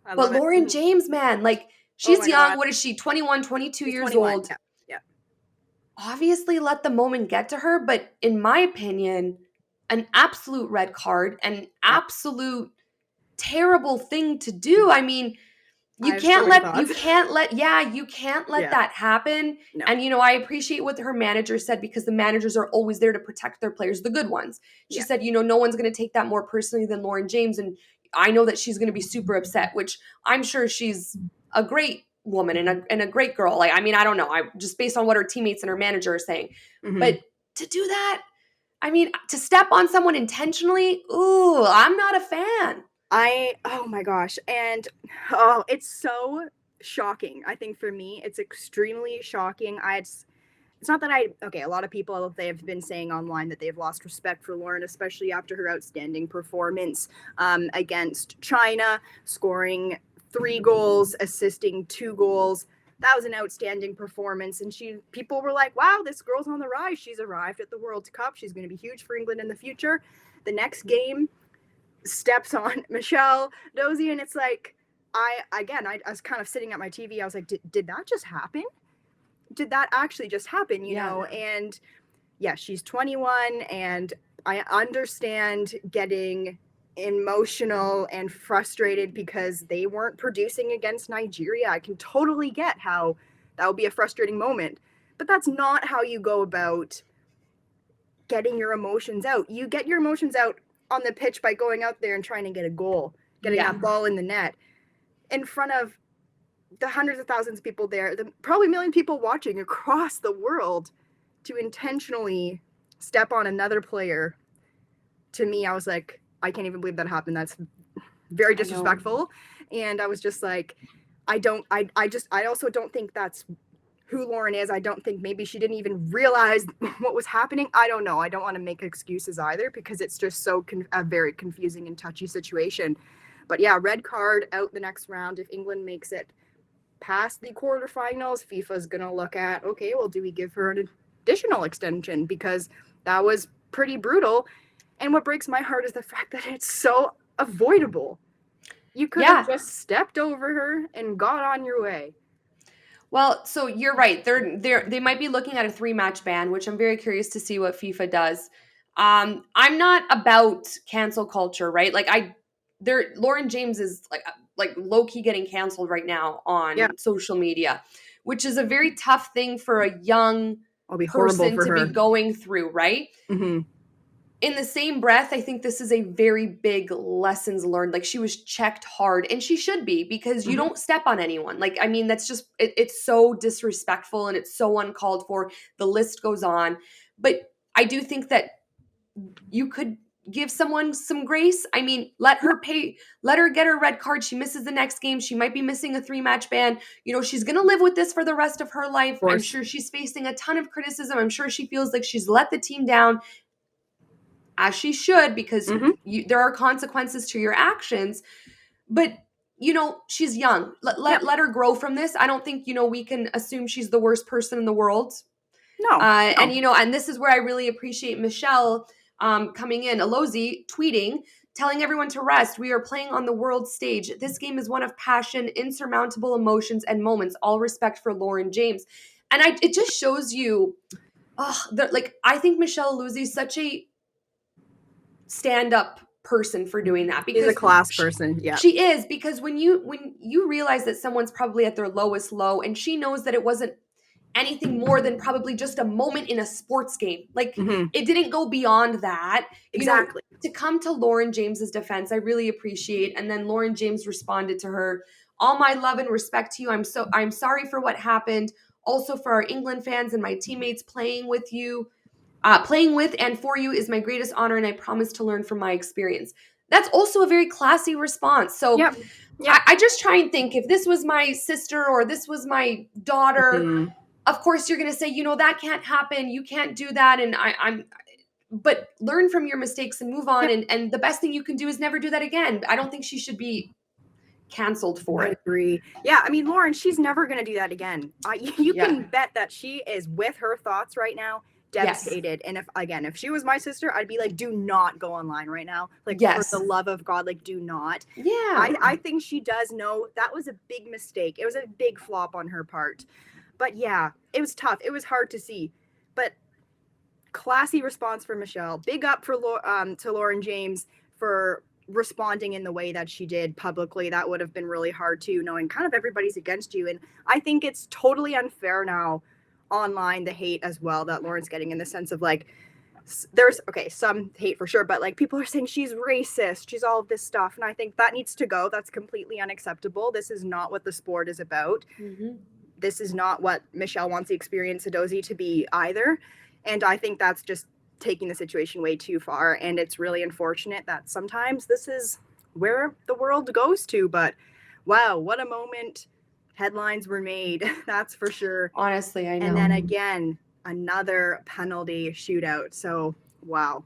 I But love it. Lauren James, man, like, Oh she's my young. God. What is she? 21, 22 She's years 21. old. Yeah. Yeah. Obviously let the moment get to her, but in my opinion, an absolute red card, an Yeah. absolute terrible thing to do. I mean, I have so many thoughts. you can't let Yeah. that happen. No. And I appreciate what her manager said, because the managers are always there to protect their players, the good ones. She Yeah. said, no one's going to take that more personally than Lauren James, and I know that she's going to be super upset, which I'm sure she's a great woman and a great girl. Like, I mean, I don't know. I just based on what her teammates and her manager are saying. Mm-hmm. But to do that, I mean, to step on someone intentionally, ooh, I'm not a fan. Oh my gosh. And it's so shocking. I think for me, it's extremely shocking. It's not that a lot of people, they have been saying online that they've lost respect for Lauren, especially after her outstanding performance against China, scoring 3 goals, assisting 2 goals. That was an outstanding performance. And people were like, wow, this girl's on the rise. She's arrived at the World Cup. She's going to be huge for England in the future. The next game, steps on Michelle Dozie, and it's like, I was kind of sitting at my TV. I was like, did that just happen? Did that actually just happen? You know? And yeah, she's 21, and I understand getting emotional and frustrated because they weren't producing against Nigeria. I can totally get how that would be a frustrating moment, but that's not how you go about getting your emotions out. You get your emotions out on the pitch by going out there and trying to get a goal, getting that ball in the net in front of the hundreds of thousands of people there, the probably a million people watching across the world, to intentionally step on another player. To me, I was like, I can't even believe that happened. That's very disrespectful. And I was just like, I also don't think that's who Lauren is. I don't think, maybe she didn't even realize what was happening. I don't know. I don't want to make excuses either, because it's just a very confusing and touchy situation. But yeah, red card, out the next round. If England makes it past the quarterfinals, FIFA's going to look at, okay, well, do we give her an additional extension? Because that was pretty brutal. And what breaks my heart is the fact that it's so avoidable. You could have just stepped over her and got on your way. Well, so you're right. They might be looking at a 3-match ban, which I'm very curious to see what FIFA does. I'm not about cancel culture, right? Like, Lauren James is like low key getting canceled right now on social media, which is a very tough thing for a young person to be going through, right? Mm-hmm. In the same breath, I think this is a very big lessons learned. Like, she was checked hard, and she should be, because you don't step on anyone. Like, I mean, that's just, it's so disrespectful and it's so uncalled for. The list goes on. But I do think that you could give someone some grace. I mean, let her get her red card. She misses the next game. She might be missing a 3-match ban. she's going to live with this for the rest of her life. I'm sure she's facing a ton of criticism. I'm sure she feels like she's let the team down, as she should, because there are consequences to your actions. But, she's young. Let her grow from this. I don't think, we can assume she's the worst person in the world. No. And, and this is where I really appreciate Michelle coming in, Alozie, tweeting, telling everyone to rest. We are playing on the world stage. This game is one of passion, insurmountable emotions, and moments. All respect for Lauren James. And it just shows you, I think Michelle Alozie is such a stand-up person for doing that, because she's a class person. Yeah, she is, because when you realize that someone's probably at their lowest low, and she knows that it wasn't anything more than probably just a moment in a sports game, like it didn't go beyond that. Exactly. To come to Lauren James's defense, I really appreciate. And then Lauren James responded to her, all my love and respect to you. I'm sorry for what happened, also for our England fans and my teammates. Playing with and for you is my greatest honor, and I promise to learn from my experience. That's also a very classy response. So I just try and think, if this was my sister or this was my daughter, of course you're going to say, that can't happen. You can't do that. And but learn from your mistakes and move on. And the best thing you can do is never do that again. I don't think she should be canceled for it. I agree. Yeah, I mean, Lauren, she's never going to do that again. You can bet that she is with her thoughts right now, Yes. devastated. And if she was my sister, I'd be like, do not go online right now. Like, for Yes. the love of God, like, do not. Yeah. I think she does know that was a big mistake. It was a big flop on her part. But yeah, it was tough. It was hard to see. But classy response for Michelle. Big up for to Lauren James for responding in the way that she did publicly. That would have been really hard too, knowing kind of everybody's against you. And I think it's totally unfair now online, the hate as well that Lauren's getting, in the sense of like, there's some hate for sure, but like people are saying she's racist, she's all of this stuff, and I think that needs to go. That's completely unacceptable. This is not what the sport is about. Mm-hmm. This is not what Michelle wants the experience Sadozi to be either. And I think that's just taking the situation way too far. And it's really unfortunate that sometimes this is where the world goes to. But wow, what a moment. Headlines were made, that's for sure. Honestly, I know. And then again, another penalty shootout. So wow.